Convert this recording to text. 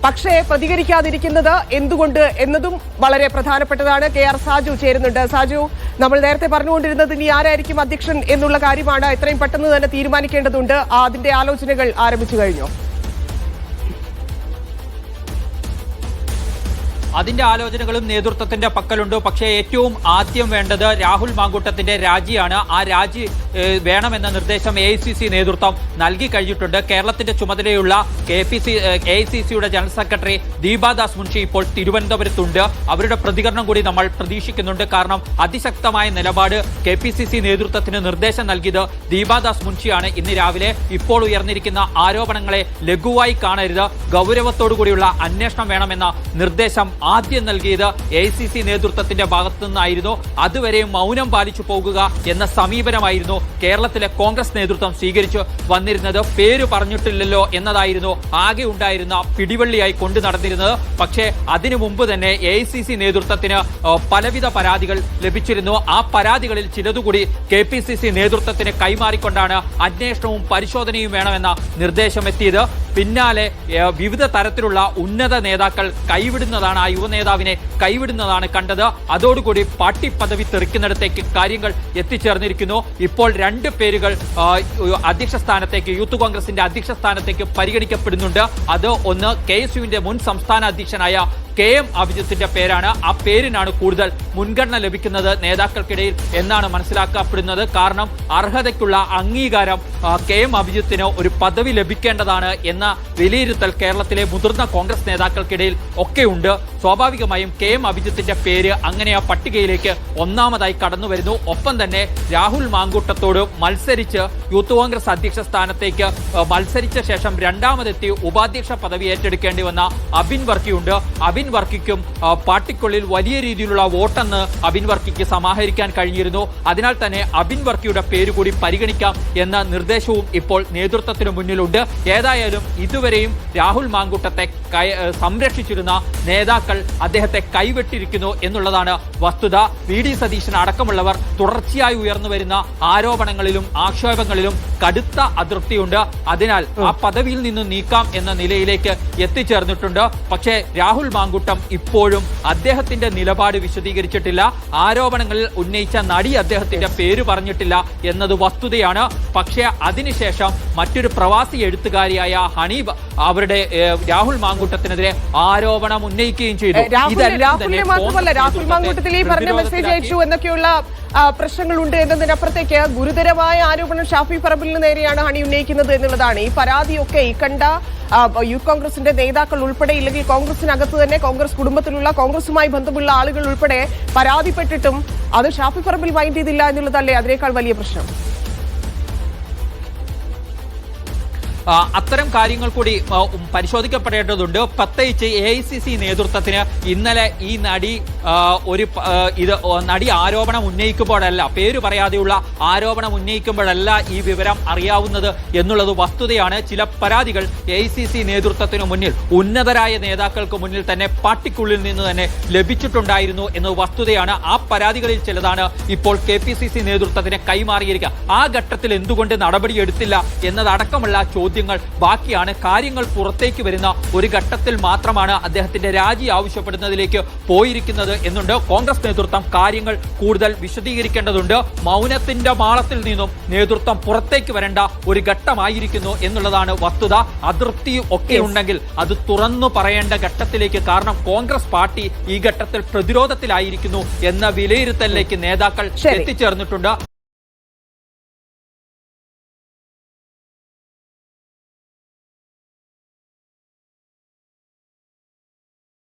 പക്ഷേ പ്രതികരിക്കാതിരിക്കുന്നത് എന്തുകൊണ്ട് എന്നതും വളരെ പ്രധാനപ്പെട്ടതാണ്. KR സാജു ചേരുന്നുണ്ട്. സാജു, നമ്മൾ നേരത്തെ പറഞ്ഞുകൊണ്ടിരുന്നത് ഇനി ആരായിരിക്കും അധ്യക്ഷൻ എന്നുള്ള കാര്യമാണ്. എത്രയും പെട്ടെന്ന് തന്നെ തീരുമാനിക്കേണ്ടതുണ്ട്. അതിന്റെ ആലോചനകൾ ആരംഭിച്ചു കഴിഞ്ഞോ? അതിന്റെ ആലോചനകളും നേതൃത്വത്തിന്റെ പക്കലുണ്ട്. പക്ഷേ ഏറ്റവും ആദ്യം വേണ്ടത് രാഹുൽ മാങ്കൂട്ടത്തിന്റെ രാജിയാണ്. ആ രാജി വേണമെന്ന നിർദ്ദേശം AICC നേതൃത്വം നൽകി കഴിഞ്ഞിട്ടുണ്ട്. കേരളത്തിന്റെ ചുമതലയുള്ള AICCയുടെ ജനറൽ സെക്രട്ടറി ദീപാദാസ് മുൻഷി ഇപ്പോൾ തിരുവനന്തപുരത്തുണ്ട്. അവരുടെ പ്രതികരണം കൂടി നമ്മൾ പ്രതീക്ഷിക്കുന്നുണ്ട്. കാരണം അതിശക്തമായ നിലപാട് KPCC നേതൃത്വത്തിന് നിർദ്ദേശം നൽകിയത് ദീപാദാസ് മുൻഷിയാണ്. ഇന്ന് രാവിലെ ഇപ്പോൾ ഉയർന്നിരിക്കുന്ന ആരോപണങ്ങളെ ലഘുവായി കാണരുത്, ഗൗരവത്തോടുകൂടിയുള്ള അന്വേഷണം വേണമെന്ന നിർദ്ദേശം ആദ്യം നൽകിയത് AICC നേതൃത്വത്തിന്റെ ഭാഗത്തു നിന്നായിരുന്നു. അതുവരെയും മൗനം പാലിച്ചു പോകുക എന്ന സമീപനമായിരുന്നു കേരളത്തിലെ കോൺഗ്രസ് നേതൃത്വം സ്വീകരിച്ചു വന്നിരുന്നത്. പേര് പറഞ്ഞിട്ടില്ലല്ലോ എന്നതായിരുന്നു ആകെ ഉണ്ടായിരുന്ന പിടിവള്ളിയായി കൊണ്ടു നടന്നിരുന്നത്. പക്ഷേ അതിനു മുമ്പ് തന്നെ AICC നേതൃത്വത്തിന് പലവിധ പരാതികൾ ലഭിച്ചിരുന്നു. ആ പരാതികളിൽ ചിലതുകൂടി KPCC നേതൃത്വത്തിന് കൈമാറിക്കൊണ്ടാണ് അന്വേഷണവും പരിശോധനയും വേണമെന്ന നിർദ്ദേശം എത്തിയത്. പിന്നാലെ വിവിധ തരത്തിലുള്ള ഉന്നത നേതാക്കൾ കൈവിടുന്നതാണ്, ആ യുവനേതാവിനെ കൈവിടുന്നതാണ് കണ്ടത്. അതോടുകൂടി പാർട്ടി പദവി തെറിക്കുന്നിടത്തേക്ക് കാര്യങ്ങൾ എത്തിച്ചേർന്നിരിക്കുന്നു. ഇപ്പോൾ 2 പേരുകൾ അധ്യക്ഷ സ്ഥാനത്തേക്ക്, യൂത്ത് കോൺഗ്രസിന്റെ അധ്യക്ഷ സ്ഥാനത്തേക്ക് പരിഗണിക്കപ്പെടുന്നുണ്ട്. അത് ഒന്ന് KSUവിന്റെ മുൻ സംസ്ഥാന അധ്യക്ഷനായ KM അഭിജിത്തിന്റെ പേരാണ്. ആ പേരിനാണ് കൂടുതൽ മുൻഗണന ലഭിക്കുന്നത് നേതാക്കൾക്കിടയിൽ എന്നാണ് മനസ്സിലാക്കപ്പെടുന്നത്. കാരണം അർഹതയ്ക്കുള്ള അംഗീകാരം KM അഭിജിത്തിന് ഒരു പദവി ലഭിക്കേണ്ടതാണ് എന്ന വിലയിരുത്തൽ കേരളത്തിലെ മുതിർന്ന കോൺഗ്രസ് നേതാക്കൾക്കിടയിൽ ഒക്കെയുണ്ട്. സ്വാഭാവികമായും KM അഭിജിത്തിന്റെ പേര് അങ്ങനെ ആ പട്ടികയിലേക്ക് ഒന്നാമതായി കടന്നു വരുന്നു. ഒപ്പം തന്നെ രാഹുൽ മാങ്കൂട്ടത്തോട് മത്സരിച്ച് യൂത്ത് കോൺഗ്രസ് അധ്യക്ഷ സ്ഥാനത്തേക്ക് മത്സരിച്ച ശേഷം രണ്ടാമതെത്തി ഉപാധ്യക്ഷ പദവി ഏറ്റെടുക്കേണ്ടി വന്ന അബിൻ വർക്കിയുണ്ട്. അബിൻ വർക്കിക്കും പാർട്ടിക്കുള്ളിൽ വലിയ രീതിയിലുള്ള വോട്ടെന്ന് അബിൻ വർക്കിക്ക് സമാഹരിക്കാൻ കഴിഞ്ഞിരുന്നു. അതിനാൽ തന്നെ അബിൻ വർക്കിയുടെ പേര് കൂടി പരിഗണിക്കാം എന്ന നിർദ്ദേശവും ഇപ്പോൾ നേതൃത്വത്തിന് മുന്നിലുണ്ട്. ഏതായാലും ഇതുവരെയും രാഹുൽ മാങ്കൂട്ടത്തെ സംരക്ഷിച്ചിരുന്ന നേതാക്കൾ അദ്ദേഹത്തെ കൈവിട്ടിരിക്കുന്നു എന്നുള്ളതാണ് വസ്തുത. VD സതീശൻ അടക്കമുള്ളവർ തുടർച്ചയായി ഉയർന്നു വരുന്ന ആരോപണങ്ങളിലും ആക്ഷേപങ്ങളിലും കടുത്ത അതൃപ്തിയുണ്ട്. അതിനാൽ ആ പദവിയിൽ നിന്ന് നീക്കാം എന്ന നിലയിലേക്ക് എത്തിച്ചേർന്നിട്ടുണ്ട്. പക്ഷേ രാഹുൽ മാങ്കൂട്ടം ഇപ്പോഴും അദ്ദേഹത്തിന്റെ നിലപാട് വിശദീകരിച്ചിട്ടില്ല. ആരോപണങ്ങളിൽ ഉന്നയിച്ച നടി അദ്ദേഹത്തിന്റെ പേര് പറഞ്ഞിട്ടില്ല എന്നത് വസ്തുതയാണ്. പക്ഷേ അതിനുശേഷം മറ്റൊരു പ്രവാസി എഴുത്തുകാരിയായ ഹണീബ് അവരുടെ രാഹുൽ മാങ്കൂട്ടത്തിനെതിരെ ആരോപണം ഉന്നയിക്കുകയും ചെയ്തു. രാഹുൽ മാങ്കൂട്ടത്തിൽ ഈ പറഞ്ഞ മെസ്സേജ് അയച്ചു എന്നൊക്കെയുള്ള പ്രശ്നങ്ങളുണ്ട് എന്നതിനപ്പുറത്തേക്ക് ഗുരുതരമായ ആരോപണം ഷാഫി പറമ്പിലിന് നേരെയാണ് ഹണി ഉന്നയിക്കുന്നത് എന്നുള്ളതാണ്. ഈ പരാതിയൊക്കെ ഈ കണ്ട യൂത്ത് കോൺഗ്രസിന്റെ നേതാക്കൾ ഉൾപ്പെടെ, ഇല്ലെങ്കിൽ കോൺഗ്രസിനകത്ത് തന്നെ കോൺഗ്രസ് കുടുംബത്തിലുള്ള കോൺഗ്രസുമായി ബന്ധമുള്ള ആളുകൾ ഉൾപ്പെടെ പരാതിപ്പെട്ടിട്ടും അത് ഷാഫി പറമ്പിൽ മൈൻഡ് ചെയ്തില്ല എന്നുള്ളതല്ലേ അതിനേക്കാൾ വലിയ പ്രശ്നം? അത്തരം കാര്യങ്ങൾ കൂടി പരിശോധിക്കപ്പെടേണ്ടതുണ്ട്. പ്രത്യേകിച്ച് AICC നേതൃത്വത്തിന് ഇന്നലെ ഈ നടി ആരോപണം ഉന്നയിക്കുമ്പോഴല്ല, പേര് പറയാതെയുള്ള ആരോപണം ഉന്നയിക്കുമ്പോഴല്ല ഈ വിവരം അറിയാവുന്നത് എന്നുള്ളത് വസ്തുതയാണ്. ചില പരാതികൾ AICC നേതൃത്വത്തിന് മുന്നിൽ, ഉന്നതരായ നേതാക്കൾക്ക് മുന്നിൽ തന്നെ പാർട്ടിക്കുള്ളിൽ നിന്ന് തന്നെ ലഭിച്ചിട്ടുണ്ടായിരുന്നു എന്നത് വസ്തുതയാണ്. ആ പരാതികളിൽ ചിലതാണ് ഇപ്പോൾ KPCC നേതൃത്വത്തിന് കൈമാറിയിരിക്കുക. ആ ഘട്ടത്തിൽ എന്തുകൊണ്ട് നടപടിയെടുത്തില്ല എന്നതടക്കമുള്ള ചോദ്യങ്ങൾ ബാക്കിയാണ്. കാര്യങ്ങൾ പുറത്തേക്ക് വരുന്ന ഒരു ഘട്ടത്തിൽ മാത്രമാണ് അദ്ദേഹത്തിന്റെ രാജി ആവശ്യപ്പെടുന്നതിലേക്ക് പോയിരിക്കുന്നത് എന്നുണ്ട്. കോൺഗ്രസ് നേതൃത്വം കാര്യങ്ങൾ കൂടുതൽ വിശദീകരിക്കേണ്ടതുണ്ട്. മൗനത്തിന്റെ മാളത്തിൽ നിന്നും നേതൃത്വം പുറത്തേക്ക് വരേണ്ട ഒരു ഘട്ടമായിരിക്കുന്നു എന്നുള്ളതാണ് വസ്തുത. അതൃപ്തി ഒക്കെ ഉണ്ടെങ്കിൽ അത് തുറന്നു പറയേണ്ട ഘട്ടത്തിലേക്ക്, കാരണം കോൺഗ്രസ് പാർട്ടി ഈ ഘട്ടത്തിൽ പ്രതിരോധത്തിലായിരിക്കുന്നു എന്ന വിലയിരുത്തലിലേക്ക് നേതാക്കൾ എത്തിച്ചേർന്നിട്ടുണ്ട്.